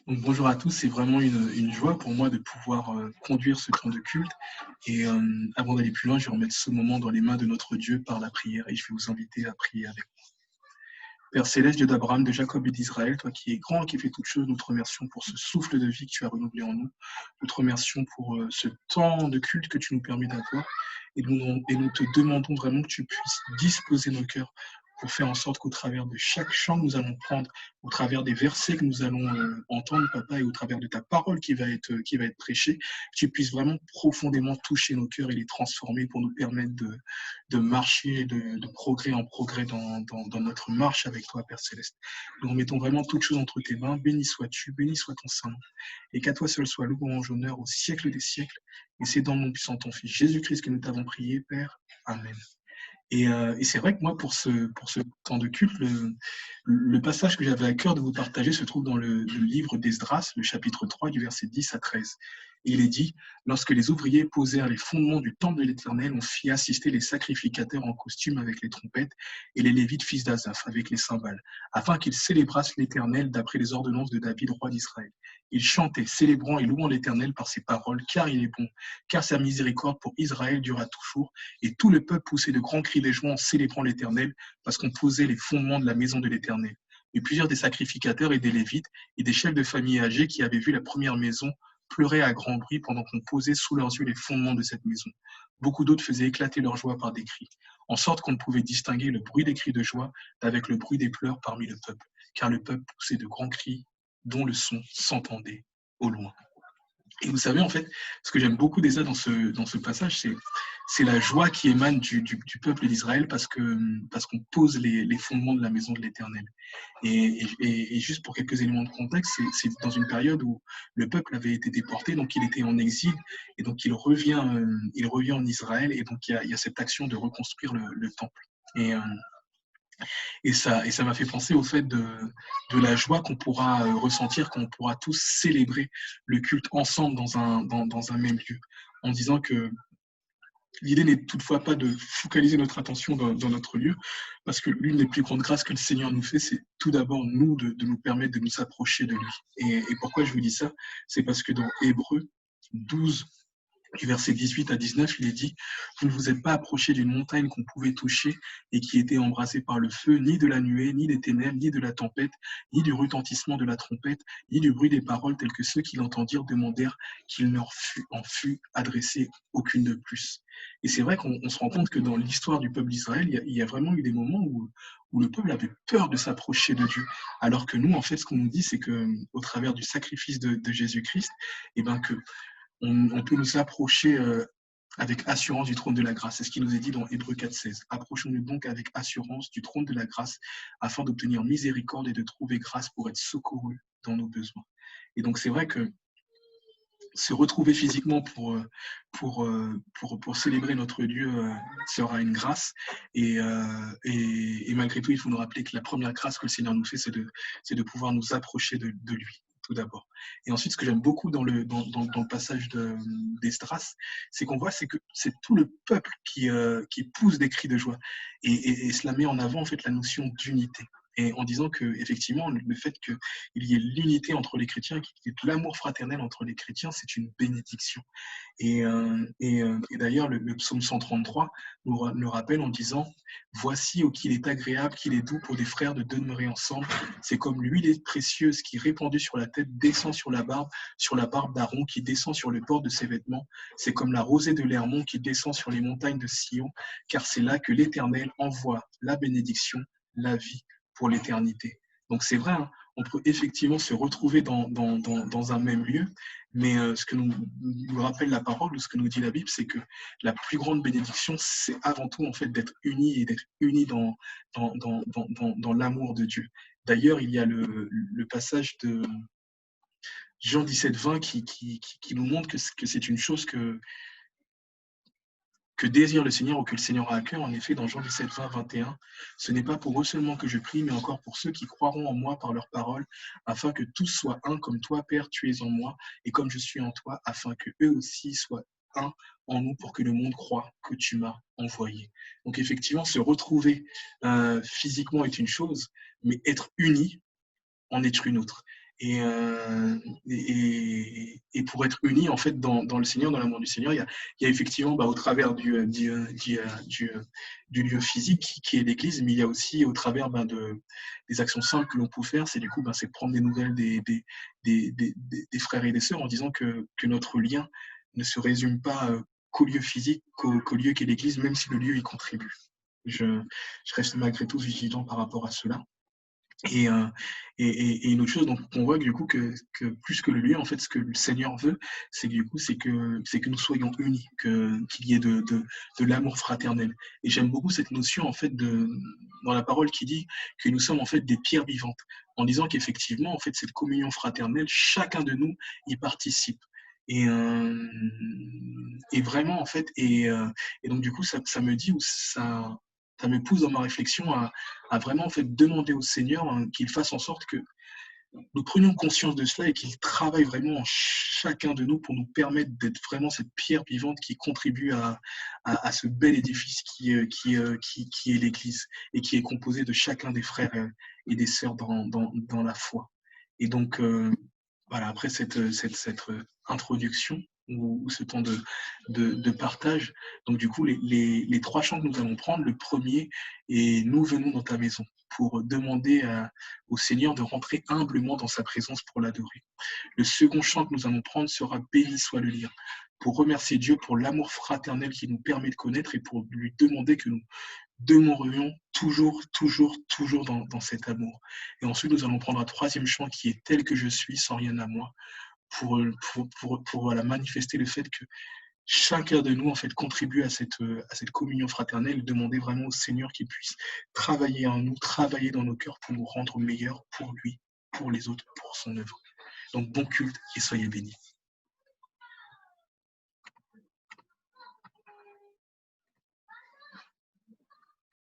Donc, bonjour à tous, c'est vraiment une joie pour moi de pouvoir conduire ce temps de culte. Et avant d'aller plus loin, je vais remettre ce moment dans les mains de notre Dieu par la prière et je vais vous inviter à prier avec moi. Père céleste, Dieu d'Abraham, de Jacob et d'Israël, toi qui es grand, qui fais toutes choses, nous te remercions pour ce souffle de vie que tu as renouvelé en nous. Nous te remercions pour ce temps de culte que tu nous permets d'avoir. Et nous te demandons vraiment que tu puisses disposer nos cœurs pour faire en sorte qu'au travers de chaque chant que nous allons prendre, au travers des versets que nous allons entendre, Papa, et au travers de ta parole qui va être prêchée, que tu puisses vraiment profondément toucher nos cœurs et les transformer pour nous permettre de marcher de progrès en progrès dans notre marche avec toi, Père Céleste. Nous remettons vraiment toutes choses entre tes mains. Béni sois-tu, béni soit ton Saint-Nom. Et qu'à toi seul soit louange, honneur au siècle des siècles. Et c'est dans le nom puissant de ton Fils Jésus-Christ que nous t'avons prié, Père. Amen. Et c'est vrai que moi, pour ce temps de culte, le passage que j'avais à cœur de vous partager se trouve dans le livre d'Esdras, le chapitre 3, du verset 10 à 13. Et il est dit, lorsque les ouvriers posèrent les fondements du temple de l'Éternel, on fit assister les sacrificateurs en costume avec les trompettes et les Lévites fils d'Asaph avec les cymbales, afin qu'ils célébrassent l'Éternel d'après les ordonnances de David, roi d'Israël. Ils chantaient, célébrant et louant l'Éternel par ses paroles, car il est bon, car sa miséricorde pour Israël durera toujours. Et tout le peuple poussait de grands cris de joie en célébrant l'Éternel, parce qu'on posait les fondements de la maison de l'Éternel. Et plusieurs des sacrificateurs et des Lévites et des chefs de famille âgés qui avaient vu la première maison pleuraient à grand bruit pendant qu'on posait sous leurs yeux les fondements de cette maison. Beaucoup d'autres faisaient éclater leur joie par des cris, en sorte qu'on ne pouvait distinguer le bruit des cris de joie d'avec le bruit des pleurs parmi le peuple, car le peuple poussait de grands cris dont le son s'entendait au loin. Et vous savez, en fait, ce que j'aime beaucoup déjà dans ce passage, c'est la joie qui émane du peuple d'Israël parce qu'on pose les fondements de la maison de l'Éternel. Et juste pour quelques éléments de contexte, c'est dans une période où le peuple avait été déporté, donc il était en exil, et donc il revient en Israël, et donc il y a cette action de reconstruire le temple. Et, et ça m'a fait penser au fait de la joie qu'on pourra ressentir quand on pourra tous célébrer le culte ensemble dans un même lieu, en disant que l'idée n'est toutefois pas de focaliser notre attention dans notre lieu, parce que l'une des plus grandes grâces que le Seigneur nous fait, c'est tout d'abord nous de nous permettre de nous approcher de lui. Et pourquoi je vous dis ça? C'est parce que dans Hébreux 12, du verset 18 à 19, il est dit, vous ne vous êtes pas approché d'une montagne qu'on pouvait toucher et qui était embrasée par le feu, ni de la nuée, ni des ténèbres, ni de la tempête, ni du retentissement de la trompette, ni du bruit des paroles tels que ceux qui l'entendirent demandèrent qu'il en fût adressé aucune de plus. Et c'est vrai qu'on se rend compte que dans l'histoire du peuple d'Israël, il y a vraiment eu des moments où le peuple avait peur de s'approcher de Dieu. Alors que nous, en fait, ce qu'on nous dit, c'est qu'au travers du sacrifice de Jésus-Christ, eh ben, que on peut nous approcher avec assurance du trône de la grâce. C'est ce qui nous est dit dans Hébreux 4,16. Approchons-nous donc avec assurance du trône de la grâce afin d'obtenir miséricorde et de trouver grâce pour être secourus dans nos besoins. Et donc c'est vrai que se retrouver physiquement pour célébrer notre Dieu sera une grâce. Et malgré tout, il faut nous rappeler que la première grâce que le Seigneur nous fait, c'est de pouvoir nous approcher de lui, tout d'abord. Et ensuite, ce que j'aime beaucoup dans le passage d'Esdras, c'est qu'on voit que c'est tout le peuple qui pousse des cris de joie. Et cela met en avant en fait la notion d'unité. Et en disant que effectivement le fait qu'il y ait l'unité entre les chrétiens, qu'il y ait de l'amour fraternel entre les chrétiens, c'est une bénédiction. Et d'ailleurs, le psaume 133 nous rappelle en disant « Voici, qu'il est agréable, qu'il est doux pour des frères de demeurer ensemble. C'est comme l'huile précieuse qui, répandue sur la tête, descend sur la barbe d'Aaron, qui descend sur le bord de ses vêtements. C'est comme la rosée de l'Hermon qui descend sur les montagnes de Sion, car c'est là que l'Éternel envoie la bénédiction, la vie pour l'éternité. » Donc c'est vrai, hein, on peut effectivement se retrouver dans un même lieu, mais ce que nous rappelle la parole, ou ce que nous dit la Bible, c'est que la plus grande bénédiction, c'est avant tout en fait d'être unis et d'être unis dans l'amour de Dieu. D'ailleurs, il y a le passage de Jean 17,20 qui nous montre que c'est une chose que désire le Seigneur ou que le Seigneur a à cœur. En effet, dans Jean 17, 20, 21, ce n'est pas pour eux seulement que je prie, mais encore pour ceux qui croiront en moi par leur parole, afin que tous soient un comme toi, Père, tu es en moi, et comme je suis en toi, afin que eux aussi soient un en nous pour que le monde croie que tu m'as envoyé. Donc effectivement, se retrouver physiquement est une chose, mais être unis en est une autre. Et pour être unis en fait dans le Seigneur, dans l'amour du Seigneur, il y a effectivement au travers du lieu physique qui est l'Église, mais il y a aussi au travers des actions simples que l'on peut faire, c'est du coup c'est prendre des nouvelles des frères et des sœurs en disant que notre lien ne se résume pas qu'au lieu physique, qu'au lieu qu'est l'Église, même si le lieu y contribue. Je reste malgré tout vigilant par rapport à cela. Et, euh, et une autre chose, donc on voit que, du coup que plus que le lieu, en fait, ce que le Seigneur veut, c'est que du coup, c'est que nous soyons unis, qu'il y ait de l'amour fraternel. Et j'aime beaucoup cette notion en fait dans la parole qui dit que nous sommes en fait des pierres vivantes, en disant qu'effectivement, en fait, cette communion fraternelle, chacun de nous y participe. Et, euh, et vraiment, en fait, et donc du coup, ça me dit, ou ça me pousse dans ma réflexion à vraiment en fait demander au Seigneur qu'il fasse en sorte que nous prenions conscience de cela et qu'il travaille vraiment en chacun de nous pour nous permettre d'être vraiment cette pierre vivante qui contribue à ce bel édifice qui est l'Église et qui est composé de chacun des frères et des sœurs dans la foi. Et donc, voilà, après cette introduction ou ce temps de partage, donc du coup, les trois chants que nous allons prendre, le premier est Nous venons dans ta maison pour demander au Seigneur de rentrer humblement dans sa présence pour l'adorer. Le second chant que nous allons prendre sera Béni soit le lien, pour remercier Dieu pour l'amour fraternel qui nous permet de connaître et pour lui demander que nous demeurions toujours, toujours, toujours dans cet amour. Et ensuite, nous allons prendre un troisième chant qui est Tel que je suis, sans rien à moi, pour voilà, manifester le fait que chacun de nous en fait contribue à cette communion fraternelle, demander vraiment au Seigneur qu'il puisse travailler en nous, travailler dans nos cœurs pour nous rendre meilleurs pour lui, pour les autres, pour son œuvre. Donc bon culte et soyez bénis.